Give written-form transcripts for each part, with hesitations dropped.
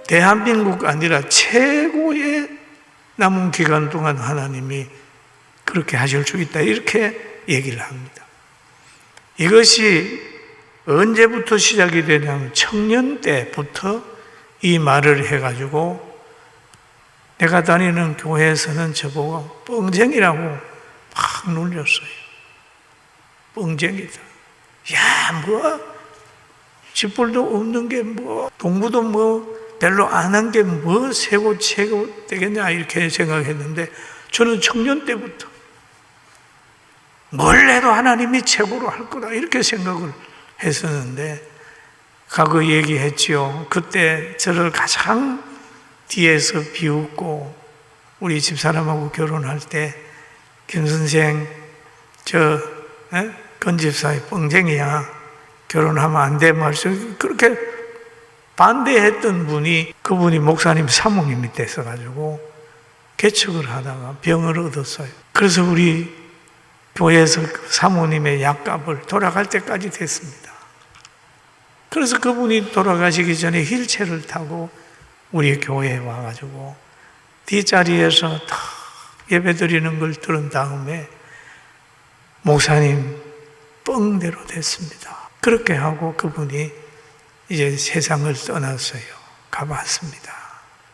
대한민국 아니라 최고의 남은 기간 동안 하나님이 그렇게 하실 수 있다, 이렇게 얘기를 합니다. 이것이 언제부터 시작이 되냐면 청년 때부터 이 말을 해가지고 내가 다니는 교회에서는 저보고 뻥쟁이라고 막 놀렸어요. 뻥쟁이다. 야, 뭐 집불도 없는 게 뭐 공부도 뭐 별로 안 한 게 뭐 최고 되겠냐, 이렇게 생각했는데 저는 청년 때부터 뭘 해도 하나님이 최고로 할 거다, 이렇게 생각을 했었는데, 과거 얘기했지요. 그때 저를 가장 뒤에서 비웃고, 우리 집사람하고 결혼할 때 김 선생 건 집사의 뻥쟁이야, 결혼하면 안 돼 말씀, 그렇게 반대했던 분이, 그분이 목사님 사모님이 됐어가지고 개척을 하다가 병을 얻었어요. 그래서 우리 교회에서 사모님의 약값을 돌아갈 때까지 됐습니다. 그래서 그분이 돌아가시기 전에 휠체어를 타고 우리 교회에 와가지고 뒷자리에서 다 예배 드리는 걸 들은 다음에 목사님 뻥대로 됐습니다. 그렇게 하고 그분이 이제 세상을 떠났어요. 가봤습니다.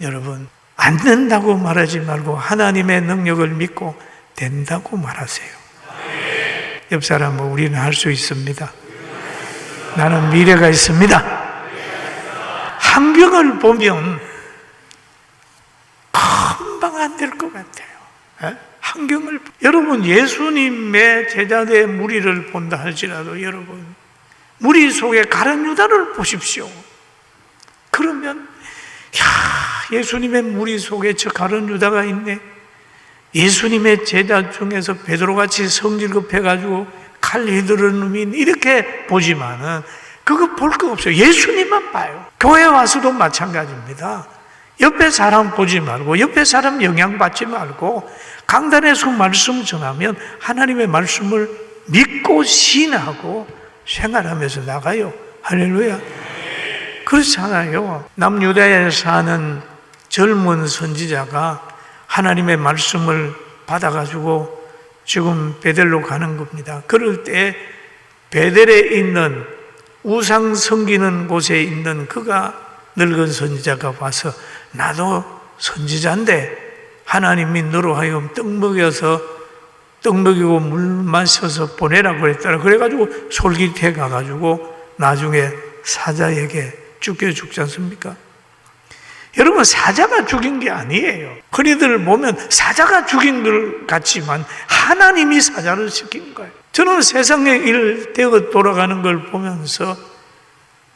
여러분, 안 된다고 말하지 말고 하나님의 능력을 믿고 된다고 말하세요. 옆 사람은 우리는 할 수 있습니다. 나는 미래가 있습니다. 환경을 보면 금방 안 될 것 같아요. 환경을, 여러분, 예수님의 제자들의 무리를 본다 할지라도 여러분, 무리 속에 가룟 유다를 보십시오. 그러면 예수님의 무리 속에 저 가룟 유다가 있네. 예수님의 제자 중에서 베드로같이 성질급해가지고 칼 휘두르는 놈이 이렇게 보지만은 그거 볼 거 없어요. 예수님만 봐요. 교회 와서도 마찬가지입니다. 옆에 사람 보지 말고, 옆에 사람 영향받지 말고, 강단에서 말씀 전하면 하나님의 말씀을 믿고 신하고 생활하면서 나가요. 할렐루야. 그렇잖아요. 남유다에 사는 젊은 선지자가 하나님의 말씀을 받아가지고 지금 베델로 가는 겁니다. 그럴 때 베델에 있는 우상 섬기는 곳에 있는 그가, 늙은 선지자가 와서 나도 선지자인데 하나님이 너로 하여금 떡 먹이고 물 마셔서 보내라고 그랬더라. 그래가지고 솔깃해 가가지고 나중에 사자에게 죽지 않습니까? 여러분, 사자가 죽인 게 아니에요. 흔히들 보면 사자가 죽인 것 같지만 하나님이 사자를 시킨 거예요. 저는 세상의 일 되어 돌아가는 걸 보면서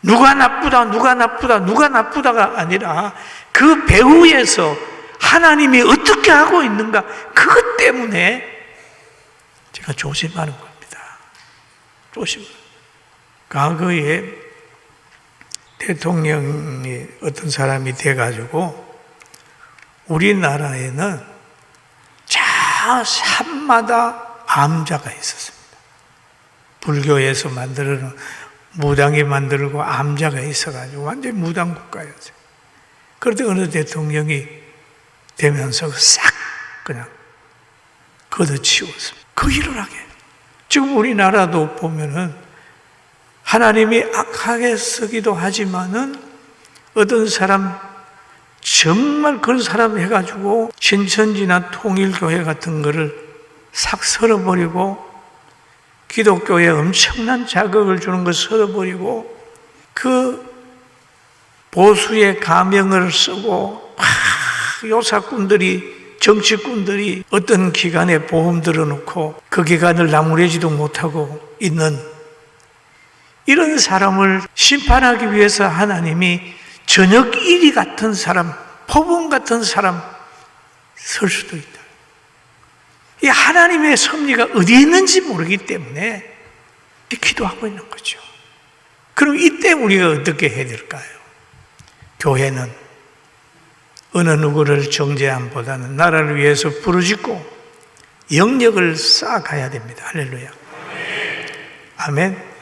누가 나쁘다가 아니라 그 배후에서 하나님이 어떻게 하고 있는가, 그것 때문에 제가 조심하는 겁니다. 과거에 대통령이 어떤 사람이 돼가지고 우리나라에는 저 산마다 암자가 있었습니다. 불교에서 만들어놓은 무당이 만들고 암자가 있어가지고 완전히 무당 국가였어요. 그런데 어느 대통령이 되면서 싹 그냥 걷어치웠습니다. 그 일을 하게. 지금 우리나라도 보면은 하나님이 악하게 쓰기도 하지만은 어떤 사람, 정말 그런 사람 해가지고 신천지나 통일교회 같은 거를 싹 썰어버리고 기독교에 엄청난 자극을 주는 거 썰어버리고 그 보수의 가명을 쓰고 요사꾼들이, 정치꾼들이 어떤 기관에 보험 들어놓고 그 기관을 나무래지도 못하고 있는 이런 사람을 심판하기 위해서 하나님이 저녁 이리 같은 사람, 포범 같은 사람 설 수도 있다. 이 하나님의 섭리가 어디에 있는지 모르기 때문에 기도하고 있는 거죠. 그럼 이때 우리가 어떻게 해야 될까요? 교회는 어느 누구를 정죄함보다는 나라를 위해서 부르짖고 영역을 쌓아가야 됩니다. 할렐루야. 아멘.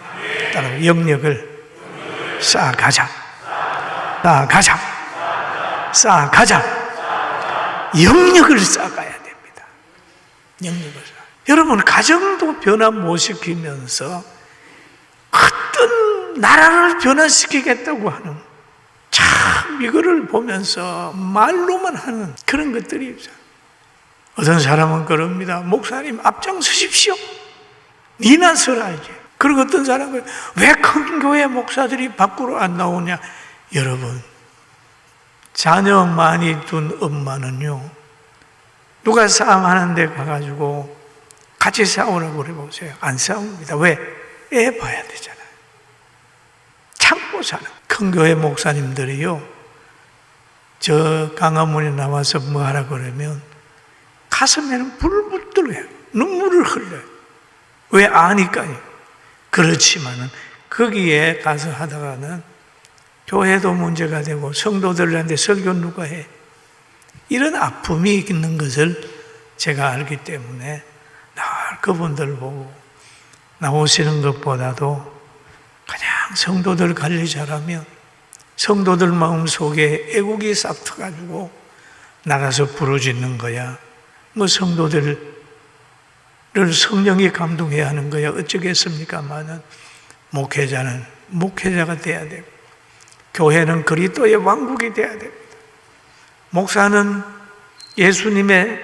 따라서 영역을 쌓아가자. 쌓아가자. 영역을 쌓아가야 됩니다. 영역을 쌓아. 여러분, 가정도 변화 못 시키면서 어떤 나라를 변화시키겠다고 하는, 참 이거를 보면서 말로만 하는 그런 것들이 있어요. 어떤 사람은 그럽니다. 목사님 앞장서십시오. 니나 서라 이제. 그리고 어떤 사람은 왜 큰 교회 목사들이 밖으로 안 나오냐. 여러분, 자녀 많이 둔 엄마는요, 누가 싸움하는 데 가가지고 같이 싸우라고 그래보세요. 안 싸웁니다. 왜? 애 봐야 되잖아요. 참고 사는 큰 교회 목사님들이요, 저 강화문에 나와서 뭐 하라 그러면 가슴에는 불을 붙들어요. 눈물을 흘려요. 왜? 아니까요. 그렇지만은 거기에 가서 하다가는 교회도 문제가 되고 성도들한테 설교 누가 해? 이런 아픔이 있는 것을 제가 알기 때문에 늘 그분들 보고 나오시는 것보다도 그냥 성도들 관리 잘하면 성도들 마음속에 애국이 싹 터가지고 나가서 부르짖는 거야. 뭐 성도들을 성령이 감동해야 하는 거야. 어쩌겠습니까만은 목회자는 목회자가 돼야 되고, 교회는 그리스도의 왕국이 돼야 됩니다. 목사는 예수님의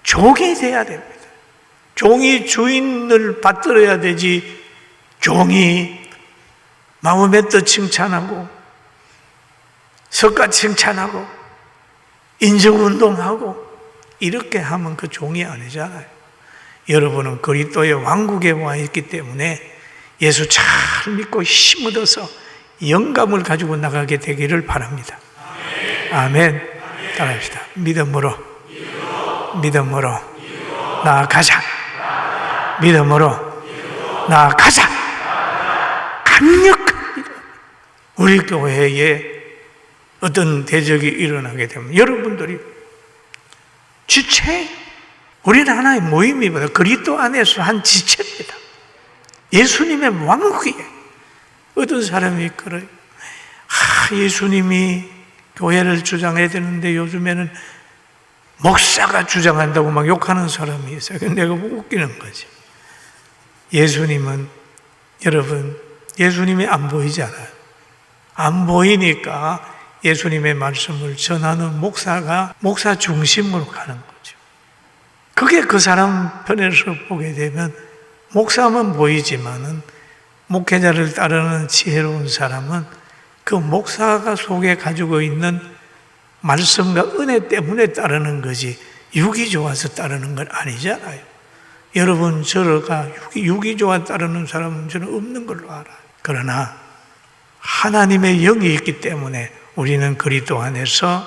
종이 돼야 됩니다. 종이 주인을 받들어야 되지, 종이 마음의 뜻 칭찬하고 석가 칭찬하고 인정운동하고 이렇게 하면 그 종이 아니잖아요. 여러분은 그리스도의 왕국에 와 있기 때문에 예수 잘 믿고 힘 얻어서 영감을 가지고 나가게 되기를 바랍니다. 아멘. 따라합시다. 믿음으로 나아가자. 믿음으로 나아가자. 강력한 믿음. 우리 교회에 어떤 대적이 일어나게 되면 여러분들이 지체, 우리는 하나의 모임이보다 그리스도 안에서 한 지체입니다. 예수님의 왕국이에요. 어떤 사람이 그래요. 예수님이 교회를 주장해야 되는데 요즘에는 목사가 주장한다고 막 욕하는 사람이 있어요. 내가 웃기는 거지. 예수님은, 여러분, 예수님이 안 보이잖아요. 안 보이니까 예수님의 말씀을 전하는 목사가 목사 중심으로 가는 거죠. 그게 그 사람 편에서 보게 되면 목사만 보이지만은 목회자를 따르는 지혜로운 사람은 그 목사가 속에 가지고 있는 말씀과 은혜 때문에 따르는 거지 육이 좋아서 따르는 건 아니잖아요. 여러분, 저가 육이 좋아 따르는 사람은 저는 없는 걸로 알아요. 그러나 하나님의 영이 있기 때문에 우리는 그리스도 안에서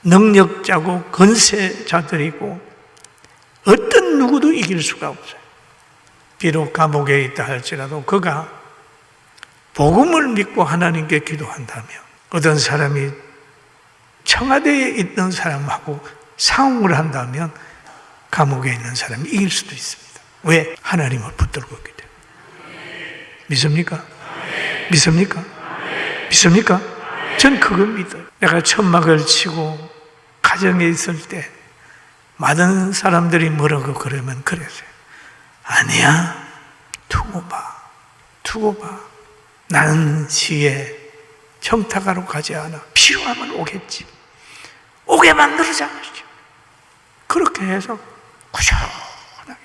능력자고 권세자들이고 어떤 누구도 이길 수가 없어요. 비록 감옥에 있다 할지라도 그가 복음을 믿고 하나님께 기도한다면, 어떤 사람이 청와대에 있는 사람하고 상응을 한다면 감옥에 있는 사람이 이길 수도 있습니다. 왜? 하나님을 붙들고 있기 때문에. 믿습니까? 믿습니까? 믿습니까? 전 그거 믿어요. 내가 천막을 치고 가정에 있을 때 많은 사람들이 뭐라고 그러면 그랬어요. 아니야, 두고 봐. 나는 시에 청탁하러 가지 않아. 필요하면 오겠지. 오게 만들어자. 그렇게 해서 꾸준하게.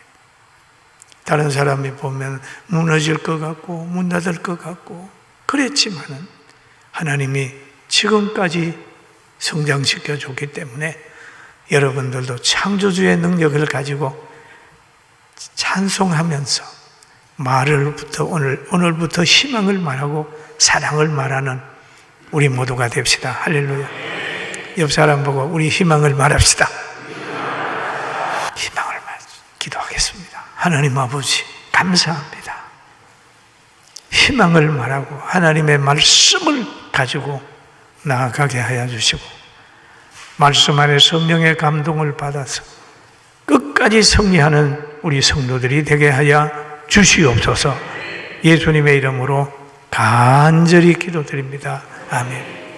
다른 사람이 보면 무너질 것 같고 문 닫을 것 같고 그랬지만은 하나님이 지금까지 성장시켜 줬기 때문에 여러분들도 창조주의 능력을 가지고 찬송하면서 말을부터 오늘부터 희망을 말하고 사랑을 말하는 우리 모두가 됩시다. 할렐루야. 옆 사람 보고 우리 희망을 말합시다. 희망을 기도하겠습니다. 하나님 아버지 감사합니다. 희망을 말하고 하나님의 말씀을 가지고 나아가게 하여 주시고 말씀 안에 성령의 감동을 받아서 끝까지 승리하는 우리 성도들이 되게 하여 주시옵소서. 예수님의 이름으로 간절히 기도드립니다. 아멘.